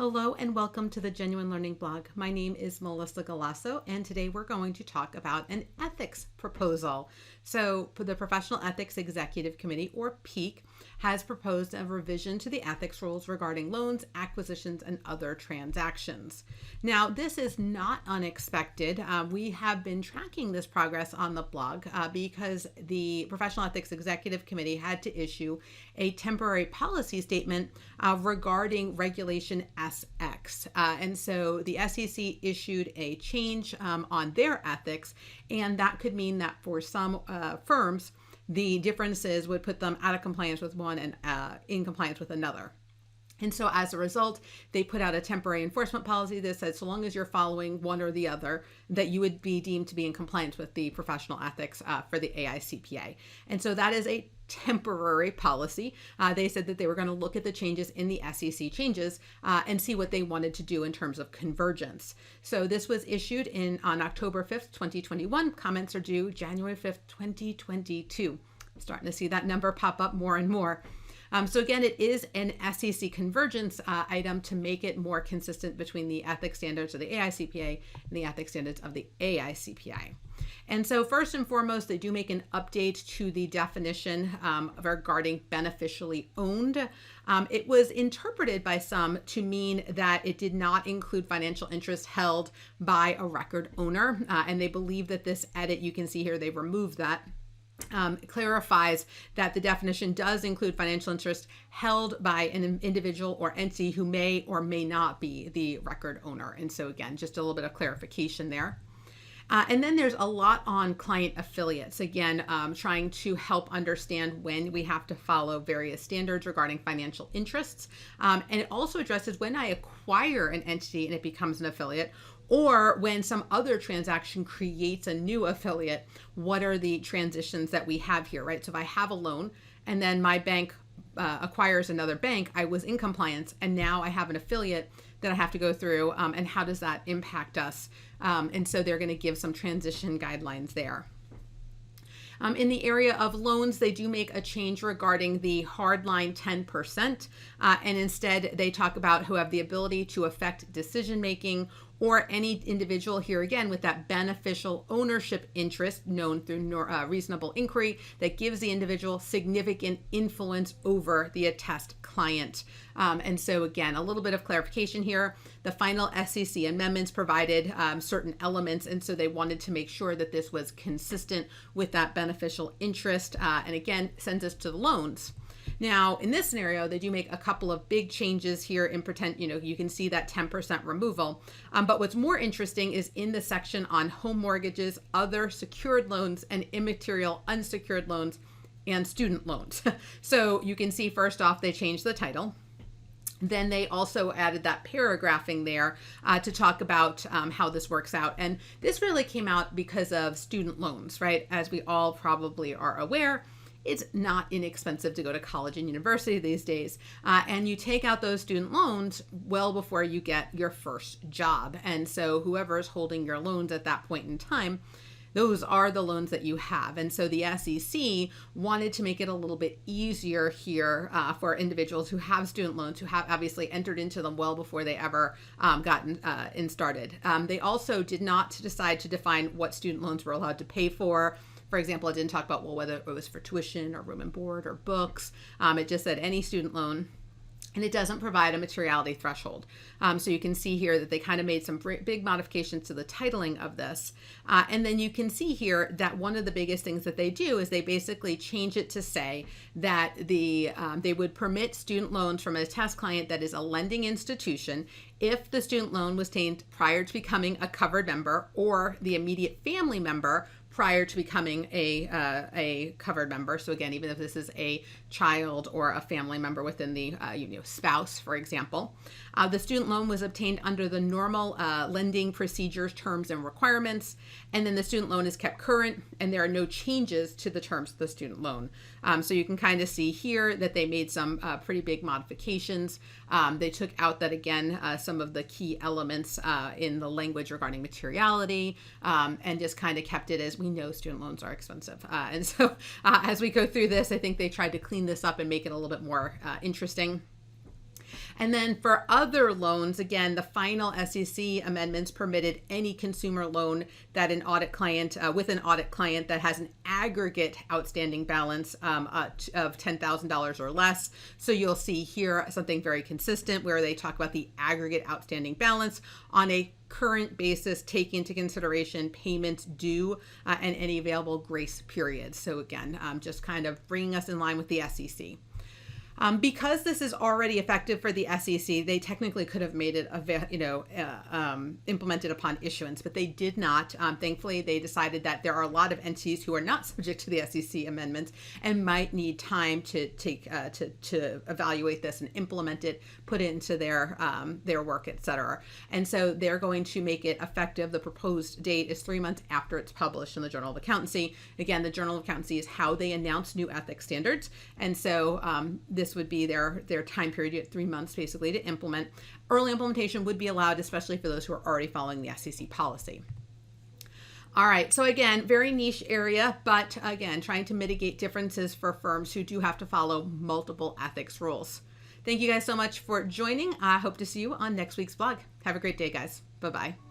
Hello and welcome to the Genuine Learning Blog. My name is Melissa Galasso, and today we're going to talk about an ethics proposal. So the Professional Ethics Executive Committee, or PEEC, has proposed a revision to the ethics rules regarding loans, acquisitions, and other transactions. Now, this is not unexpected. We have been tracking this progress on the blog because the Professional Ethics Executive Committee had to issue a temporary policy statement regarding Regulation SX. And so the SEC issued a change on their ethics, and that could mean that for some firms, the differences would put them out of compliance with one and in compliance with another. And so as a result, they put out a temporary enforcement policy that said so long as you're following one or the other, that you would be deemed to be in compliance with the professional ethics for the AICPA. And so that is a temporary policy. They said that they were going to look at the changes in the SEC changes and see what they wanted to do in terms of convergence. So this was issued on October 5th, 2021. Comments are due January 5th, 2022. I'm starting to see that number pop up more and more. So again, it is an SEC convergence item to make it more consistent between the ethics standards of the AICPA and the ethics standards of the AICPA. And so first and foremost, they do make an update to the definition regarding beneficially owned. It was interpreted by some to mean that it did not include financial interest held by a record owner. And they believe that this edit, you can see here, they removed that. Clarifies that the definition does include financial interest held by an individual or entity who may or may not be the record owner. And so again, just a little bit of clarification there. And then there's a lot on client affiliates, again, trying to help understand when we have to follow various standards regarding financial interests. And it also addresses when I acquire an entity and it becomes an affiliate, or when some other transaction creates a new affiliate, what are the transitions that we have here, right? So if I have a loan and then my bank acquires another bank, I was in compliance and now I have an affiliate that I have to go through, and how does that impact us? And so they're going to give some transition guidelines there. In the area of loans, they do make a change regarding the hardline 10%, and instead they talk about who have the ability to affect decision making, or any individual here again with that beneficial ownership interest known through reasonable inquiry that gives the individual significant influence over the attest client. And so again, a little bit of clarification here. The final SEC amendments provided certain elements, and so they wanted to make sure that this was consistent with that beneficial interest, and again, sends us to the loans. Now, in this scenario, they do make a couple of big changes here in you can see that 10% removal. But what's more interesting is in the section on home mortgages, other secured loans, and immaterial unsecured loans and student loans. So you can see first off, they changed the title. Then they also added that paragraphing there to talk about how this works out. And this really came out because of student loans, right? As we all probably are aware, it's not inexpensive to go to college and university these days. And you take out those student loans well before you get your first job. And so whoever is holding your loans at that point in time, those are the loans that you have. And so the SEC wanted to make it a little bit easier here for individuals who have student loans, who have obviously entered into them well before they ever gotten started. They also did not decide to define what student loans were allowed to pay for. For example, it didn't talk about, well, whether it was for tuition or room and board or books. It just said any student loan. And it doesn't provide a materiality threshold. So you can see here that they kind of made some big modifications to the titling of this. And then you can see here that one of the biggest things that they do is they basically change it to say that they would permit student loans from a test client that is a lending institution if the student loan was obtained prior to becoming a covered member or the immediate family member prior to becoming a covered member. So again, even if this is a child or a family member within the spouse, for example, the student loan was obtained under the normal lending procedures, terms, and requirements, and then the student loan is kept current, and there are no changes to the terms of the student loan. So you can kind of see here that they made some pretty big modifications. They took out that, again, some of the key elements in the language regarding materiality, and just kind of kept it as we know student loans are expensive. And so as we go through this, I think they tried to clean this up and make it a little bit more interesting. And then for other loans, again, the final SEC amendments permitted any consumer loan that an audit client, with an audit client that has an aggregate outstanding balance of $10,000 or less. So you'll see here something very consistent where they talk about the aggregate outstanding balance on a current basis, take into consideration payments due and any available grace periods. So again, just kind of bringing us in line with the SEC. Because this is already effective for the SEC, they technically could have made it, implemented upon issuance, but they did not. Thankfully, they decided that there are a lot of entities who are not subject to the SEC amendments and might need time to evaluate this and implement it, put it into their work, etc. And so they're going to make it effective. The proposed date is 3 months after it's published in the Journal of Accountancy. Again, the Journal of Accountancy is how they announce new ethics standards, and so this would be their time period, 3 months basically, to implement. Early implementation would be allowed, especially for those who are already following the SEC policy. All right, so again, very niche area, but again, trying to mitigate differences for firms who do have to follow multiple ethics rules. Thank you guys so much for joining. I hope to see you on next week's blog. Have a great day, guys. Bye-bye.